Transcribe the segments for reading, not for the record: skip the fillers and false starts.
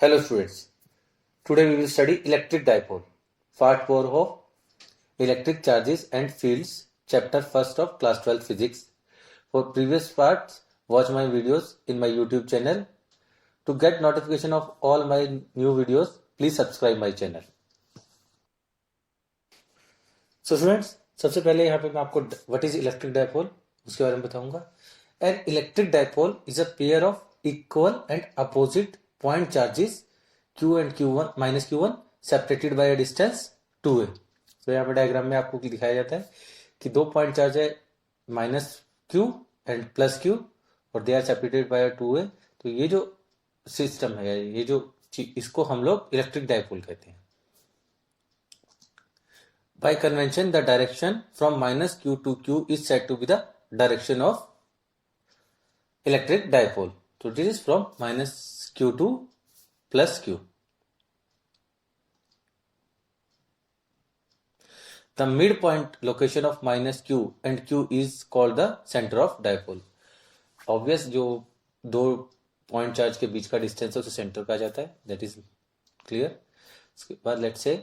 Hello students, today we will study electric dipole, part 4 of electric charges and fields, chapter 1st of class 12 physics. For previous parts, watch my videos in my YouTube channel. To get notification of all my new videos, please subscribe my channel. So students, सबसे पहले यहाँ पे मैं आपको what is electric dipole उसके बारे में बताऊंगा. An electric dipole is a pair of equal and opposite point charges q and q1 minus q1 separated by a distance 2a. तो यहाँ पे डायग्राम में आपको दिखाया जाता है कि दो पॉइंट चार्ज है minus q and plus q और they are separated by 2a. तो ये जो सिस्टम है, ये जो इसको हम लोग इलेक्ट्रिक डायपोल कहते हैं. By convention, the direction from minus q to q is said to be the direction of electric dipole. So this is from minus q to plus q. The midpoint location of minus q and q is called the center of dipole. Obvious जो दो point charge के बीच का distance है उसे centre कहा जाता है. That is clear. इसके बाद let's say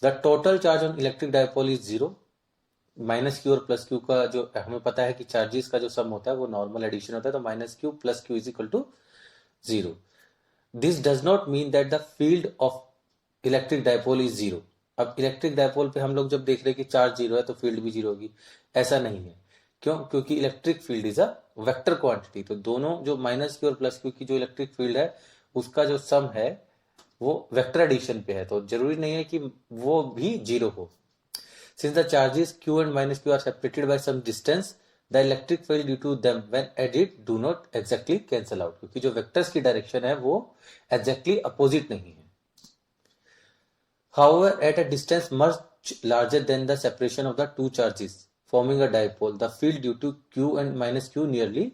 the total charge on electric dipole is zero. Minus Q और प्लस क्यू का जो हमें पता है कि चार्जेस का जो सम होता है वो नॉर्मल एडिशन होता है. तो minus Q plus Q is equal to zero. This does not mean that the field of electric dipole is zero. अब इलेक्ट्रिक डायपोल पे हम लोग जब देख रहे हैं कि चार्ज जीरो है तो फील्ड भी जीरो होगी, ऐसा नहीं है. क्यों? क्योंकि electric field is a vector quantity. तो दोनों जो माइनस क्यू और प्लस क्यू की जो इलेक्ट्रिक फील्ड है उसका जो सम है वो वेक्टर एडिशन पे है. तो जरूरी नहीं है कि वो भी जीरो हो. Since the charges q and minus q are separated by some distance, the electric field due to them when added do not exactly cancel out. क्योंकि जो वेक्टर्स की डायरेक्शन है वो exactly opposite नहीं है. However, at a distance much larger than the separation of the two charges forming a dipole, the field due to q and minus q nearly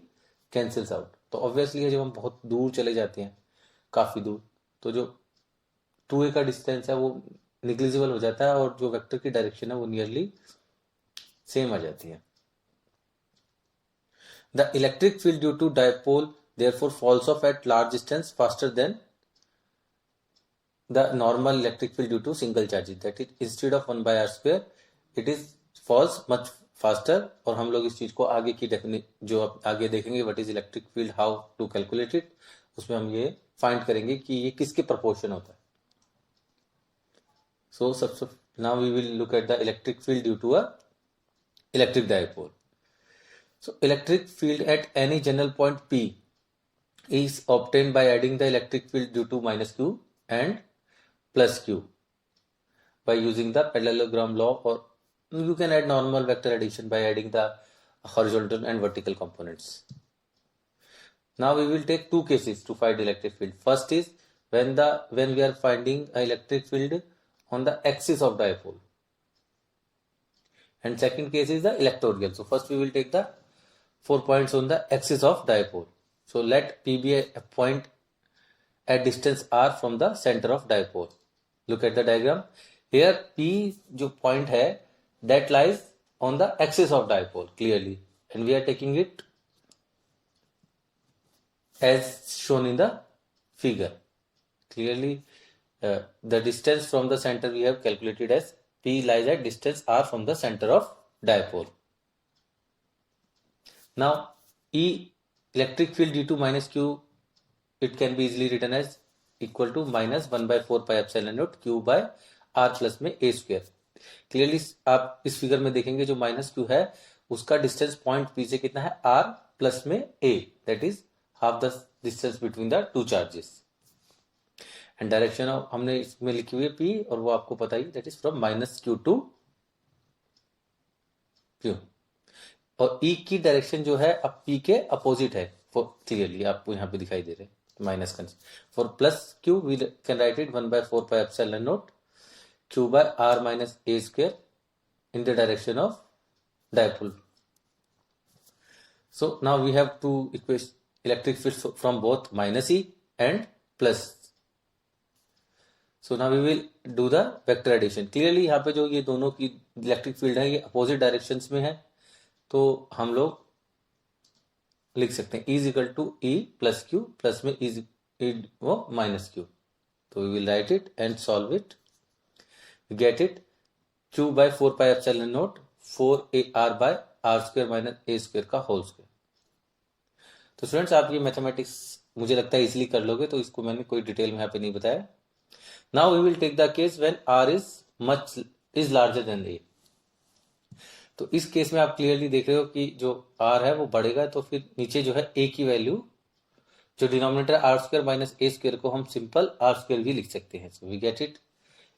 cancels out. तो obviously जब हम बहुत दूर चले जाते हैं, काफी दूर, तो जो 2a का डिस्टेंस है वो निग्लिजिबल हो जाता है और जो वेक्टर की डायरेक्शन है वो नियरली सेम आ जाती है. The electric field due to dipole therefore falls off at large distance faster than the normal electric field due to single charges. That is instead of 1/r², it is falls much faster. और हम लोग इस चीज को आगे की जो आप आगे देखेंगे what is electric field, how to calculate it, उसमें हम ये फाइंड करेंगे कि ये किसके प्रोपोर्शन होता है. So now we will look at the electric field due to a electric dipole. So electric field at any general point P is obtained by adding the electric field due to minus Q and plus Q by using the parallelogram law, or you can add normal vector addition by adding the horizontal and vertical components. Now we will take two cases to find electric field. First is when we are finding an electric field on the axis of dipole, and second case is the electrodial. So first we will take the 4 points on the axis of dipole. So let P be a point at distance r from the center of dipole. Look at the diagram. Here P जो point है that lies on the axis of dipole clearly, and we are taking it as shown in the figure clearly. The distance from the center we have calculated as P lies at distance r from the center of dipole. Now E electric field due to minus Q, it can be easily written as equal to minus 1/4 pi epsilon naught Q by r plus में a square. Clearly आप इस figure में देखेंगे जो minus Q है उसका distance point P से कितना है, r प्लस में a, that is half the distance between the two charges. And direction of हमने इसमें लिखी हुई है P और वो आपको पता ही, that is from minus Q to Q. और E की डायरेक्शन जो है अब P के अपोजिट है, क्लियरली आपको यहाँ पे दिखाई दे रहे हैं माइनस का. For plus Q we can write it 1/4 pi epsilon naught Q by r minus a square in the direction of dipole. So now we have two electric fields from both minus E and plus. So now we will do the vector addition. Clearly यहाँ पे जो ये दोनों की electric field है ये opposite directions में है, तो हम लोग लिख सकते हैं E is equal to E plus Q plus में E वो minus Q. So we will write it and solve it. We get it q by 4 pi epsilon naught 4ar by r square minus a square का whole square. तो students आप ये mathematics मुझे लगता है easily कर लोगे, तो इसको मैंने कोई डिटेल में यहाँ पे नहीं बताया। Now we will take the case when r is larger than a। तो इस केस में आप क्लियरली देख रहे हो कि जो r है वो बढ़ेगा, तो फिर नीचे जो है a की वैल्यू जो denominator R square minus A square को हम सिंपल आर स्क्वायर भी लिख सकते हैं। So we get it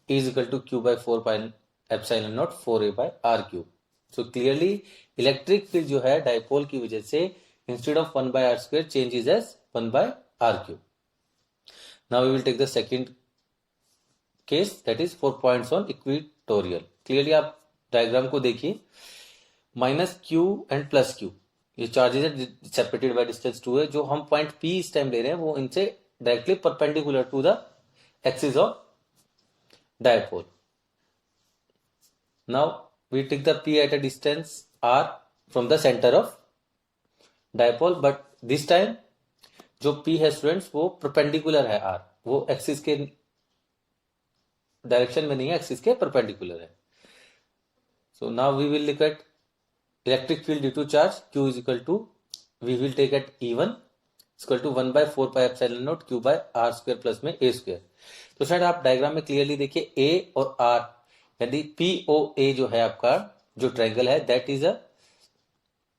is equal to Q by 4 pi epsilon naught 4a by R cube. So clearly electric field जो है डाइपोल की वजह से instead of 1 by R square changes as 1 by R cube. Now we will take the second case that is 4 points on equatorial. Clearly आप diagram को देखिए, minus Q and plus Q ये charges है separated by distance 2 है। जो हम point P इस time ले रहे हैं वो इनसे directly perpendicular to the axis of dipole. Now we take the P at a distance r from the centre of dipole, but this time जो P है स्टूडेंट्स वो परपेंडिकुलर है r, वो एक्सिस के डायरेक्शन में नहीं है, एक्सिस के परपेंडिकुलर है। So now we will look at electric field due to charge q is equal to, we will take at E1 is equal to 1 by 4 pi epsilon naught q by r square plus में a square। तो शायद आप diagram में clearly देखिए a और r यदि POA जो है आपका जो ट्रायंगल है दैट इज अ,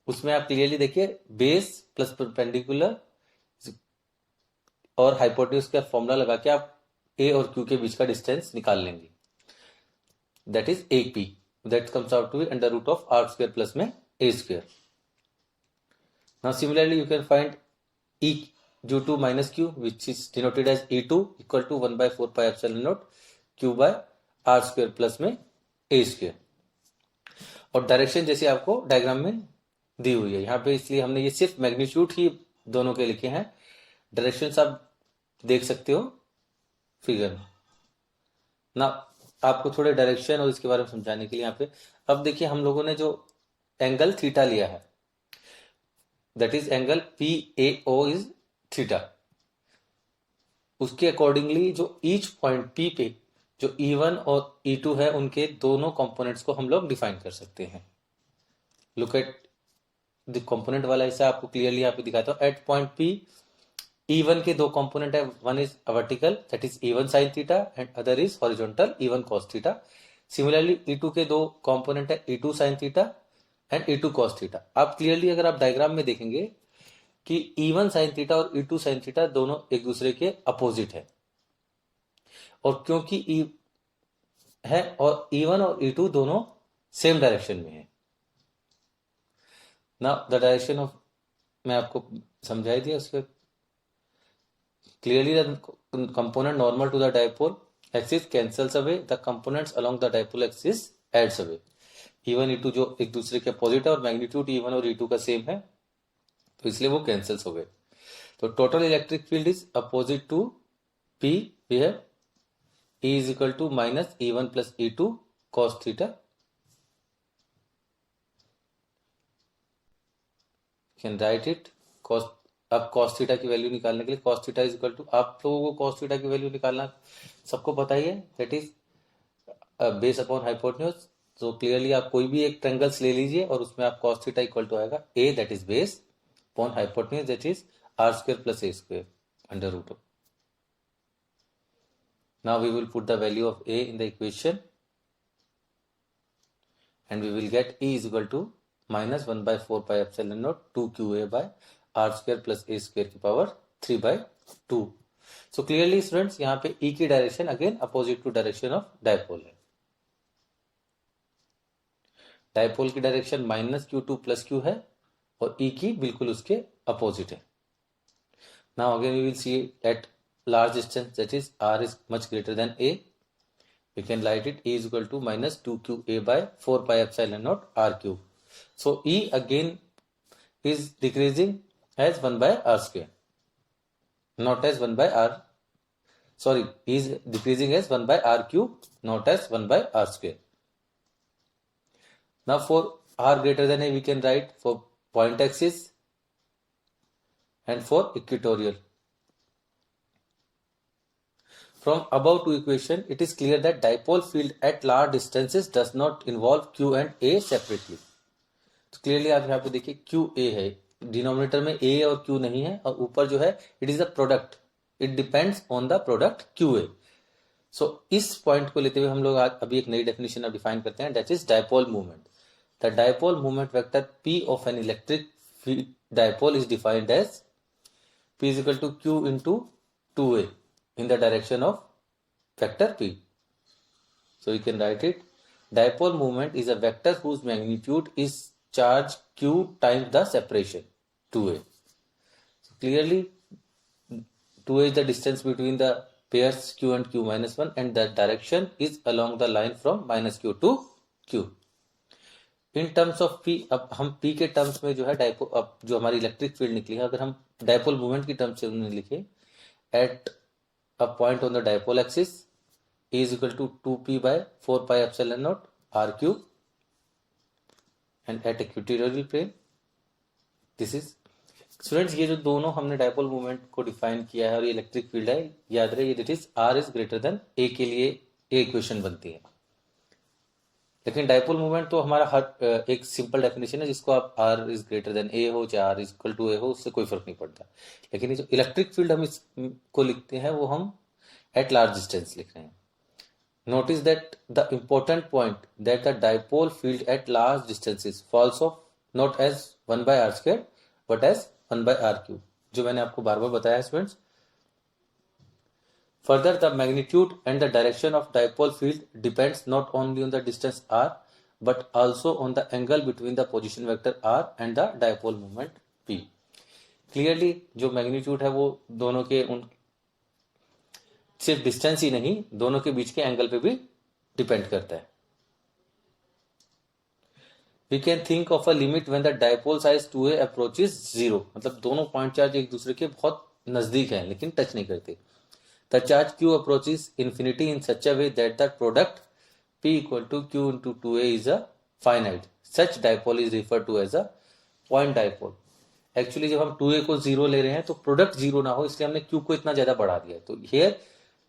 उसमें आप क्लियरली देखिए बेस प्लस परपेंडिकुलर और हाइपोटेन्यूज का फॉर्मूला लगा के आप a और q के बीच का डिस्टेंस निकाल लेंगे, that is AP, that comes out to be under root of r square plus में a square। Now similarly you can find E due to minus q which is denoted as E2 equal to 1 by 4 pi epsilon naught q by r square plus में a square। और direction जैसे आपको diagram में दी हुई है यहाँ पे, इसलिए हमने ये सिर्फ मैग्नीट्यूड ही दोनों के लिखे हैं, डायरेक्शन आप देख सकते हो फिगर में ना। आपको थोड़े डायरेक्शन और इसके बारे में समझाने के लिए यहाँ पे अब देखिए हम लोगों ने जो एंगल थीटा लिया है that is angle PAO is theta, उसके अकॉर्डिंगली जो ईच पॉइंट P पे जो E1 और E2 है उनके दोनों कंपोनेंट्स को हम लोग डिफाइन कर सकते हैं। लुक एट द कंपोनेंट वाला हिस्सा आपको क्लियरली यहाँ पे दिखाता हूँ। एट पॉइंट P E1 के दो कंपोनेंट है, one is vertical that is E1 sin theta and other is horizontal E1 cos theta. Similarly E2 के दो कंपोनेंट है E2 sin theta and E2 cos theta. आप क्लियरली अगर आप diagram में देखेंगे कि E1 sin थीटा और E2 sin थीटा दोनों एक दूसरे के अपोजिट है, और क्योंकि E है और E1 और E2 दोनों सेम डायरेक्शन में है। ना द डायरेक्शन ऑफ मैं आपको समझाई दिया उसके clearly the component normal to the dipole axis cancels away, the components along the dipole axis adds away। E1 E2 जो एक दूसरे के अपोजिट है और मैग्नीट्यूड E1 और E2 का सेम है तो इसलिए वो कैंसल्स हो गए। तो total electric field is opposite to P, we have E is equal to minus E1 plus E2 cos theta, can write it cos। अब cos थीटा की वैल्यू निकालने के लिए cos theta is equal to, आप लोगों को cos theta की value निकालना सबको पता ही है, that is base upon hypotenuse. तो क्लियरली आप कोई भी एक ट्रायंगल्स ले लीजिए और उसमें आप cos थीटा इक्वल टू आएगा a that is base upon hypotenuse that is r square plus a square under root of. Now we will put the value of a in the equation and we will get E is equal to minus 1 by 4 pi epsilon naught 2 QA by r square plus a square की power 3 by 2। So clearly students यहाँ पे E की direction again opposite to direction of dipole है। Dipole की direction minus Q2 plus Q है और E की बिल्कुल उसके अपोजिट है। Now again we will see at large distance that is r is much greater than a, we can write it E is equal to minus 2QA by 4 pi epsilon naught r cube। So E again is decreasing as 1 by r square, not as 1 by r, sorry, E is decreasing as 1 by r cube, not as 1 by r square। Now for r greater than a we can write for point axis and for equatorial। From above two equation, it is clear that dipole field at large distances does not involve Q and A separately. तो clearly आप यहाँ पे देखिए Q A है, denominator में A और Q नहीं है, और ऊपर जो है it is the product, it depends on the product QA. सो इस पॉइंट को लेते हुए हम लोग आज अभी एक नई डेफिनेशन अब डिफाइन करते हैं, that is dipole movement. The dipole movement vector P of an electric dipole is defined as P is equal to Q into 2A in the direction of vector P. So you can write it. Dipole moment is a vector whose magnitude is charge Q times the separation 2A. So clearly 2A is the distance between the pairs Q and Q minus 1 and the direction is along the line from minus Q to Q. In terms of P, अब हम P के terms में जो है dipole, अब जो हमारी electric field निकली है, अगर हम डायपोल मूवमेंट की टर्म्स से उन्हें लिखे, at a point on the dipole axis E is equal to 2P by 4 pi epsilon naught R cube, and at equatorial plane this is. Students ये जो दोनों हमने डायपोल मूवमेंट को डिफाइन किया है और ये इलेक्ट्रिक फील्ड है, याद रहे that is R is greater than A के लिए ये इक्वेशन बनती है. लेकिन डायपोल मूवमेंट तो हमारा हर एक सिंपल डेफिनेशन है, जिसको आप R is greater than A हो चाहे R is equal to A हो, उससे कोई फर्क नहीं पड़ता. लेकिन ये जो इलेक्ट्रिक फील्ड हम इसको लिखते हैं वो हम एट लार्ज डिस्टेंस लिख रहे हैं. Notice that the important point that the dipole field at large distances falls off not as 1 by r square but as 1 by r cube, जो मैंने आपको बार बार बताया students. Further, the magnitude and the direction of dipole field depends not only on the distance r but also on the angle between the position vector r and the dipole moment p. Clearly जो magnitude है वो दोनों के उन सिर्फ distance ही नहीं, दोनों के बीच के एंगल पे भी डिपेंड करता है. We can think of a limit when the dipole size 2A approaches 0, मतलब दोनों पॉइंट चार्ज एक दूसरे के बहुत नजदीक हैं लेकिन टच नहीं करते. The charge Q approaches infinity in such a way that the product P equal to Q into 2A is a finite. Such dipole is refer to as a point dipole. Actually जब हम 2A को 0 ले रहे हैं तो product 0 ना हो, इसलिए हमने Q को इतना ज्यादा बढ़ा दिया. तो here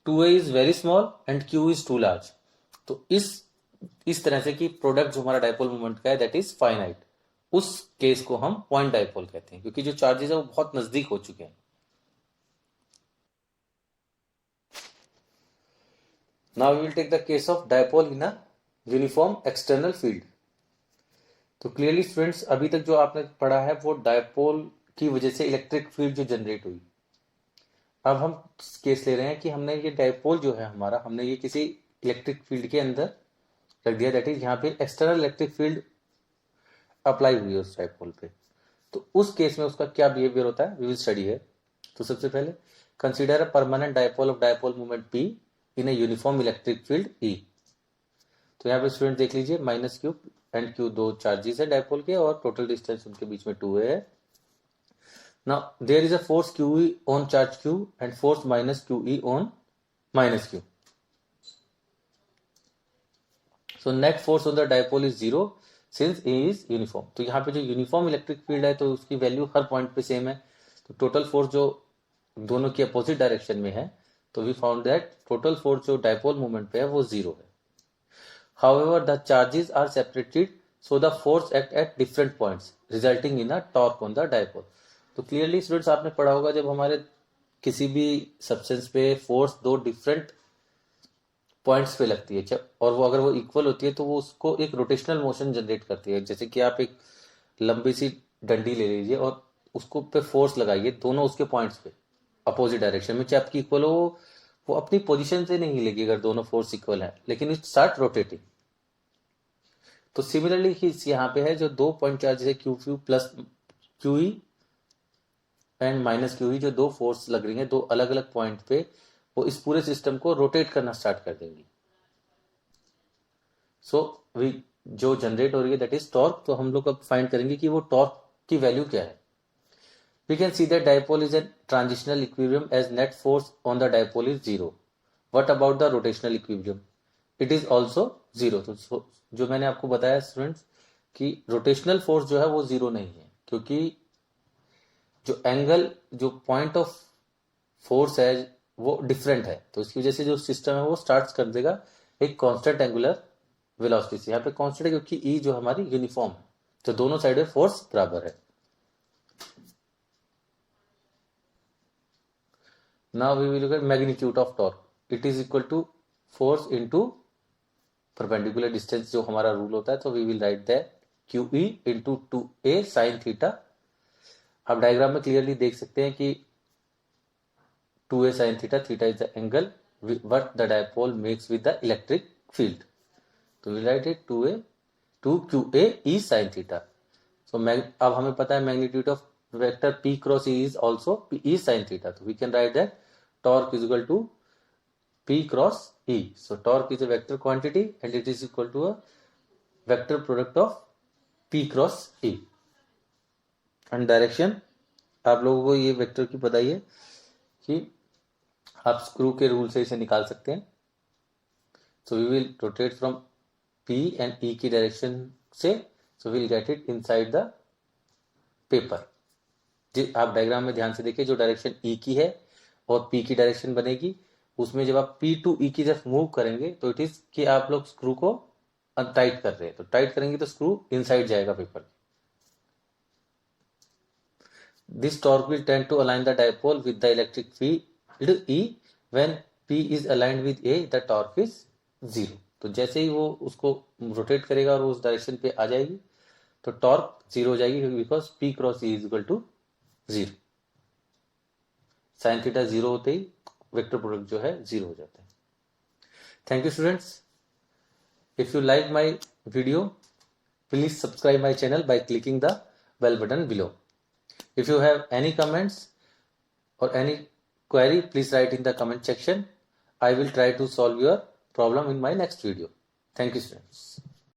2A is very small and Q is too large. तो इस तरह से कि प्रोडक्ट जो हमारा डायपोल मूवमेंट का है दैट इज फाइनाइट, उस केस को हम पॉइंट डायपोल कहते हैं, क्योंकि जो चार्जेस है वो बहुत नजदीक हो चुके हैं. Now we will take the case of dipole in a uniform external field. तो क्लियरली स्टूडेंट्स अभी तक जो आपने पढ़ा है वो डायपोल की वजह से इलेक्ट्रिक फील्ड जो जनरेट हुई. अब हम केस ले रहे हैं कि हमने ये डायपोल जो है हमारा, हमने ये किसी इलेक्ट्रिक फील्ड के अंदर रख दिया, दैट इज यहाँ पे एक्सटर्नल इलेक्ट्रिक फील्ड अप्लाई हुई है उस डायपोल पे. तो उस केस में उसका क्या बिहेवियर होता है वी विल स्टडी है. तो सबसे पहले consider a permanent dipole of dipole moment P in a uniform electric field E. तो यहाँ पे स्टूडेंट देख लीजिए माइनस Q एंड Q दो चार्जेस है डायपोल के और टोटल डिस्टेंस उनके बीच में 2A है. Now there is a force QE on charge Q and force minus QE on minus Q. So net force on the dipole is 0 since A is uniform. तो यहाँ पे जो uniform electric field है तो उसकी value हर point पे same है. तो टोटल फोर्स जो दोनों की अपोजिट डायरेक्शन में है, तो we found that total force जो डायपोल मूवमेंट पे है वो 0 है. However, the charges are separated, so the force act at different points, resulting in a torque on the dipole. तो क्लियरली स्टूडेंट्स आपने पढ़ा होगा जब हमारे किसी भी सब्सटेंस पे फोर्स दो डिफरेंट पॉइंट्स पे लगती है और वो अगर वो इक्वल होती है तो वो उसको एक रोटेशनल मोशन जनरेट करती है. जैसे कि आप एक लंबी सी डंडी ले लीजिए और उसको पे फोर्स लगाइए दोनों उसके पॉइंट्स पे अपोजिट डायरेक्शन में, चाहे आपकी इक्वल हो, वो अपनी पोजीशन से नहीं हिलेगी अगर दोनों फोर्स इक्वल है, लेकिन इट स्टार्ट रोटेटिंग. तो सिमिलरली यहाँ पे है जो दो पॉइंट चार्ज है Q plus QE and minus QE, जो दो फोर्स लग रही हैं दो अलग अलग पॉइंट पे, वो इस पूरे सिस्टम को रोटेट करना स्टार्ट कर देंगी. सो वी जो जनरेट हो रही है दैट इज टॉर्क. तो हम लोग अब फाइंड करेंगे कि वो टॉर्क की वैल्यू क्या है. We can see that dipole is an transitional equilibrium as net force on the dipole is 0. What about the rotational equilibrium, it is also 0. तो जो मैंने आपको बताया स्टूडेंट्स कि रोटेशनल फोर्स जो है वो 0 नहीं है, क्योंकि जो एंगल जो पॉइंट ऑफ फोर्स है वो डिफरेंट है, तो इसकी वजह से जो सिस्टम है वो स्टार्ट कर देगा एक कांस्टेंट एंगुलर वेलोसिटी से। यहाँ पे कांस्टेंट है क्योंकि ई जो हमारी यूनिफॉर्म है, तो दोनों साइड में फोर्स बराबर है। Now we will look at magnitude of torque. It is equal to force into perpendicular distance, जो हमारा रूल होता है। तो we will write that Q E into 2a sine theta. आप डायग्राम में क्लियरली देख सकते हैं कि 2a sin theta, theta is the angle what the dipole makes with the electric field. तो we write it 2qa e sin theta. So अब हमें पता है magnitude of vector p cross e is also p e sin theta. So we can write that torque is equal to p cross e. So torque is a vector quantity and it is equal to a vector product of p cross e. And direction, आप लोगों को ये vector की पता ही है कि आप screw के रूल से इसे निकाल सकते हैं। So we will rotate from P and E की डायरेक्शन से, so will get it inside the paper. आप डायग्राम में ध्यान से देखिए, जो डायरेक्शन ई की है और पी की डायरेक्शन बनेगी, उसमें जब आप पी टू ई की तरफ मूव करेंगे तो इट इज कि आप लोग स्क्रू को टाइट कर रहे हैं, तो टाइट करेंगे तो स्क्रू इनसाइड जाएगा paper. This torque will tend to align the dipole with the electric field E when P is aligned with A, the torque is 0। तो जैसे ही वो उसको रोटेट करेगा और उस डायरेक्शन पे आ जाएगी तो टॉर्क 0 हो जाएगी, because P cross E is equal to 0। Sine theta 0 होते ही वेक्टर प्रोडक्ट जो है 0 हो जाता है। Thank you students. If you like my video, please subscribe my channel by clicking the bell button below. If you have any comments or any query, please write in the comment section. I will try to solve your problem in my next video. Thank you, students.